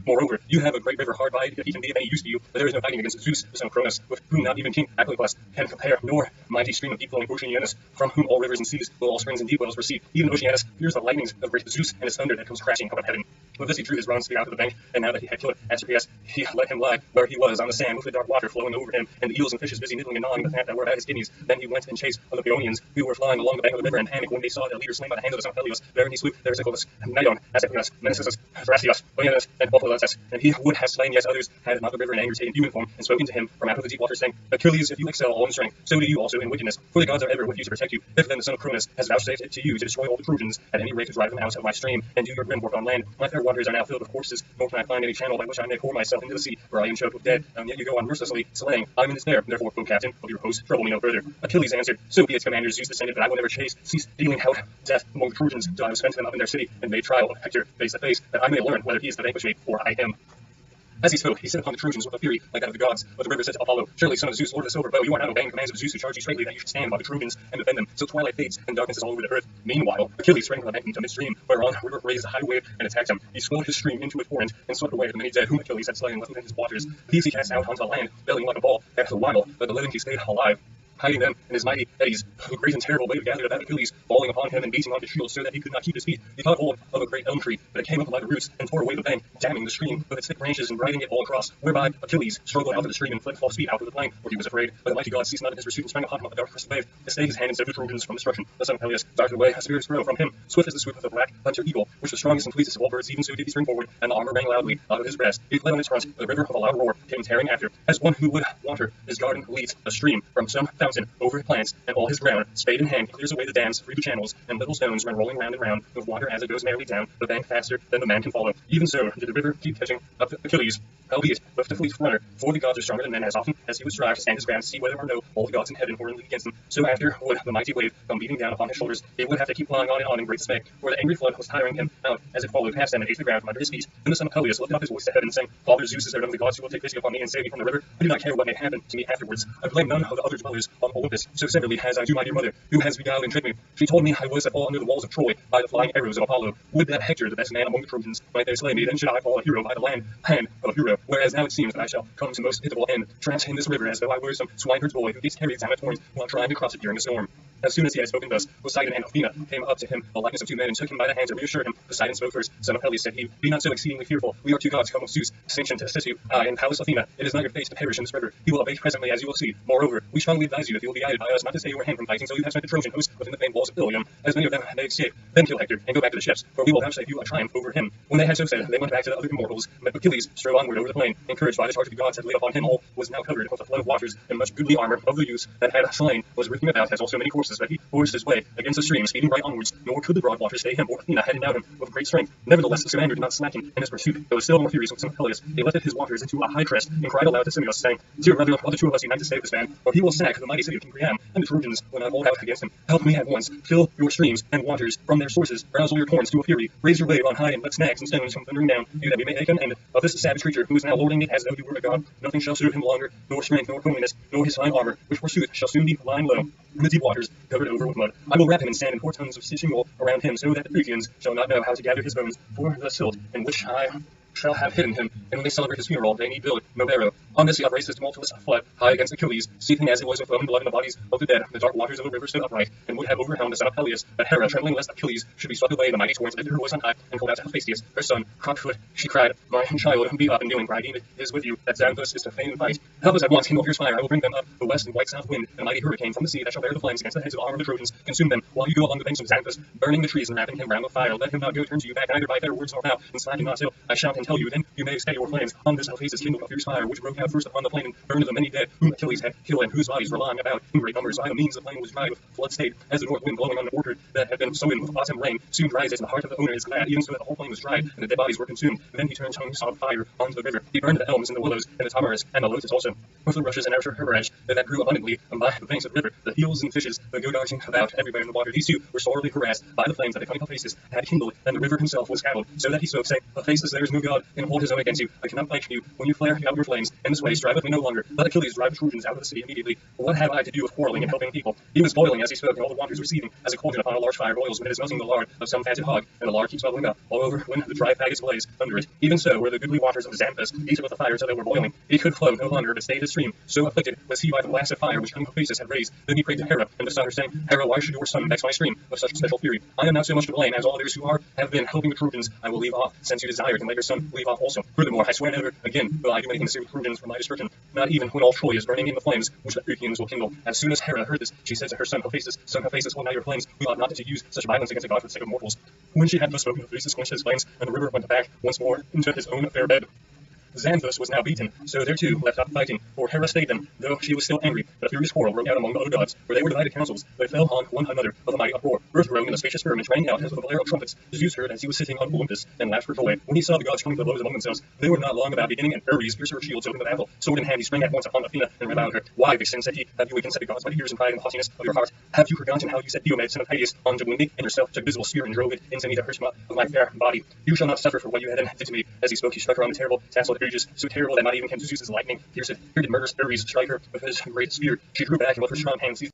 Moreover, you have a great river hard by, if he can be of any use to you, but there is no fighting against Zeus, the son of Cronus, with whom not even King Achelous can compare, nor mighty stream of deep-flowing Oceanus, from whom all rivers and seas, will all springs and deep wells proceed. Even Oceanus hears the lightnings of great Zeus, and his thunder that comes crashing out of heaven. With this he drew his bronze spear out of the bank, and now that he had killed Asclepius, he let him lie where he was on the sand, with the dark water flowing over him, and the eels and fishes busy nibbling and gnawing the fat that were about his kidneys. Then he went in chase of the Paeonians, who were flying along the bank of the river in panic when they saw their leader slain by the hand of the son of Peleus. There he slew Erysichorus, Medon, Asclepius, Menessus, Thracius, Oeneus, and Populatus, and he would have slain yet others, had not the river in anger taken human form, and spoken to him from out of the deep water, saying, Achilles, if you excel all in strength, so do you also in wickedness, for the gods are ever with you to protect you. If then the son of Cronus has vouchsafed it to you to destroy all the Trojans, at any rate to drive them out of my stream, and do your grim work on land, my fair waters are now filled with corpses, nor can I find any channel by which I may pour myself into the sea, for I am choked with dead, and yet you go on mercilessly slaying. I am in despair, therefore, O captain of your host, trouble me no further. Achilles answered, So be it, commander Zeus descended, but I will never cease dealing out death among the Trojans, till I have spent them up in their city, and made trial of Hector face to face, that I may learn whether he is the vanquished or I am. As he spoke, he set upon the Trojans with a fury like that of the gods. But the river said to Apollo, Surely, son of Zeus, lord of the silver bow, you are not obeying commands of Zeus, who charge you straightly that you should stand by the Trojans and defend them, till twilight fades and darkness is all over the earth. Meanwhile, Achilles sprang from the bank into midstream, whereon the river raised a high wave and attacked him. He swelled his stream into a torrent and swept away the many dead whom Achilles had slain and left within his waters. These he cast out onto the land, bellying like a ball. After a while, but the living he stayed alive, hiding them in his mighty eddies. A great and terrible wave gathered about Achilles, falling upon him and beating on his shield so that he could not keep his feet. He caught hold of a great elm tree, but it came up by the roots and tore away the bank, damming the stream with its thick branches and driving it all across, whereby Achilles struggled out of the stream and fled full speed out of the plain, for he was afraid. But the mighty god ceased not in his pursuit and sprang upon him up the dark crest wave, to stay his hand and save the Trojans from destruction. The son of Peleus darted away, a spear's throw from him, swift as the swoop of the black hunter eagle, which was strongest and fleetest of all birds, even so did he spring forward, and the armor rang loudly out of his breast. He fled on his front, the river of a loud roar came tearing after, as one who would water his garden leads a stream from some fountain over plants, and all his ground, spade in hand, he clears away the dams through the channels, and little stones run rolling round and round, with water as it goes merrily down the bank faster than the man can follow. Even so did the river keep catching up Achilles, albeit with the fleet runner, for the gods are stronger than men, as often as he would strive to stand his ground to see whether or no all the gods in heaven were in league against him. So after would the mighty wave come beating down upon his shoulders, he would have to keep flying on and on in great dismay, for the angry flood was tiring him out as it followed past them and ate the ground from under his feet. Then the son of Peleus lifted up his voice to heaven, saying, Father Zeus, is there none of the gods who will take pity upon me and save me from the river? I do not care what may happen to me afterwards. I blame none of the other dwellers on Olympus, so severely as I do my dear mother, who has beguiled and tricked me. She told me I was to fall under the walls of Troy by the flying arrows of Apollo. Would that Hector, the best man among the Trojans, might there slay me, then should I fall a hero by the hand of a hero. Whereas now it seems that I shall come to most pitiable end, trapped in this river as though I were some swineherd's boy who gets carried down its horns while trying to cross it during a storm. As soon as he had spoken thus, Poseidon and Athena came up to him, the likeness of two men, and took him by the hand to reassure him. Poseidon spoke first. Son of Peleus, said he, Be not so exceedingly fearful. We are two gods come of Zeus, distinction to assist you. I and Pallas Athena. It is not your fate to perish in this river. He will abate presently, as you will see. Moreover, we strongly advise you, if you will be guided by us, not to stay your hand from fighting till you have spent the Trojan host within the famed walls of Ilium, as many of them may escape. Then kill Hector, and go back to the ships, for we will vouchsafe you a triumph over him. When they had so said, they went back to the other immortals, but Achilles strode onward over the plain, encouraged by the charge of the gods had laid upon him. All was now covered with a flood of waters, and much goodly armor of the youths that had slain was written about, as also many horses, that he forced his way against the stream, speeding right onwards, nor could the broad waters stay him, for Athena had endowed him with great strength. Nevertheless, the commander did not slacken in his pursuit, though still more furious with son of Peleus. He lifted his waters into a high crest, and cried aloud to Simois, saying, Dear brother, while the two of us unite to save this man, or he will sack the mighty city of King Priam, and the Trojans will not hold out against him. Help me at once, fill your streams and waters from their sources, rouse all your torrents to a fury, raise your wave on high, and let snags and stones come thundering down, that we may make an end of this savage creature, who is now lording it as though he were a god. Nothing shall suit him longer, nor strength, nor comeliness, nor his fine armor, which forsooth shall soon be lying low in the deep waters, covered over with mud. I will wrap him in sand and 4 tons of stitching wool around him, so that the Phrygians shall not know how to gather his bones for the silt in which I shall have hidden him, and when they celebrate his funeral, they need build no barrow. On this he upraised his tumultuous flood high against Achilles, seething as it was with foam and blood in the bodies of the dead. The dark waters of the river stood upright, and would have overwhelmed the son of Peleus, but Hera, trembling lest Achilles should be swept away in the mighty torrents, lifted her voice on high, and called out to Hephaestus, her son, Hotfoot. She cried, My child, be up and doing, for I deem it is with you, that Xanthus is to feign and fight. Help us at once, kindle fierce fire, I will bring them up, the west and white south wind, and a mighty hurricane from the sea that shall bear the flames against the heads of the arm of the Trojans, consume them, while you go along the banks of Xanthus, burning the trees and wrapping him round with fire. Let him not go turn to you back, neither by fair words nor vow, and slacken not till I shout and tell you, then you may stay your flames. On this Hephaestus kindled a fierce fire, which broke out first upon the plain, and burned the many dead, whom Achilles had killed, and whose bodies were lying about in great numbers. By the means the plain was dried with flood state, as the north wind blowing on an orchard that had been sown with autumn rain, soon dries it, and the heart of the owner is glad, even so that the whole plain was dried, and the dead bodies were consumed. And then he turned tongues of fire onto the river. He burned the elms and the willows, and the tamarisk, and the lotus also, with the rushes and herbage that grew abundantly by the banks of the river, the eels and fishes that go darting about everywhere in the water. These two were sorely harassed by the flames that the cunning Hephaestus had kindled, and the river himself was scattered, so that he spoke, saying, Hephaestus, there is no God god, and hold his own against you. I cannot fight you when you flare out your flames. In this way strive with me no longer. Let Achilles drive the Trojans out of the city immediately. What have I to do with quarreling and helping people? He was boiling as he spoke, and all the waters receding, as a cauldron upon a large fire boils when it is melting the lard of some fatted hog, and the lard keeps bubbling up all over when the dry faggots blaze under it. Even so were the goodly waters of Xanthus, beat with the fire till they were boiling. He could flow no longer, but stayed his stream. So afflicted was he by the blast of fire which young Hephaestus had raised. Then he prayed to Hera, and besought her, saying, Hera, why should your son vex my stream of such special fury? I am not so much to blame as all others who have been helping the Trojans. I will leave off, since you desire to let your son leave off also. Furthermore, I swear never again will I do anything to save the Trojans from my destruction, not even when all Troy is burning in the flames which the Phrygians will kindle. As soon as Hera heard this, she said to her son Hephaestus, hold now your flames. We ought not to use such violence against a god for the sake of mortals. When she had thus spoken, Hephaestus quenched his flames, and the river went back once more into his own fair bed. Xanthus was now beaten, so there too left off fighting, for Hera stayed them, though she was still angry. But a furious quarrel broke out among the gods, where they were divided councils. They fell on one another of a mighty uproar. Earth groaned, and the spacious firmament rang out as with a blare of trumpets. Zeus heard as he was sitting on Olympus, and laughed for joy. When he saw the gods coming to blows among themselves, they were not long about beginning, and Ares pierced her shields open the battle. Sword in hand, he sprang at once upon Athena, and reviled her. Why, vixen, said he, have you wakened the gods by the ears and pride and haughtiness of your heart? Have you forgotten how you set Diomed, son of Tydeus, on to wound me, and yourself took visible spear and drove it into me the Hershma of my fair body? You shall not suffer for what you had did to me. As he spoke, he struck her on the terrible tassel of Aegis, so terrible that not even can Zeus's lightning pierce it. Here did murderous Ares strike her with his great spear. She drew back, and with her strong hand seized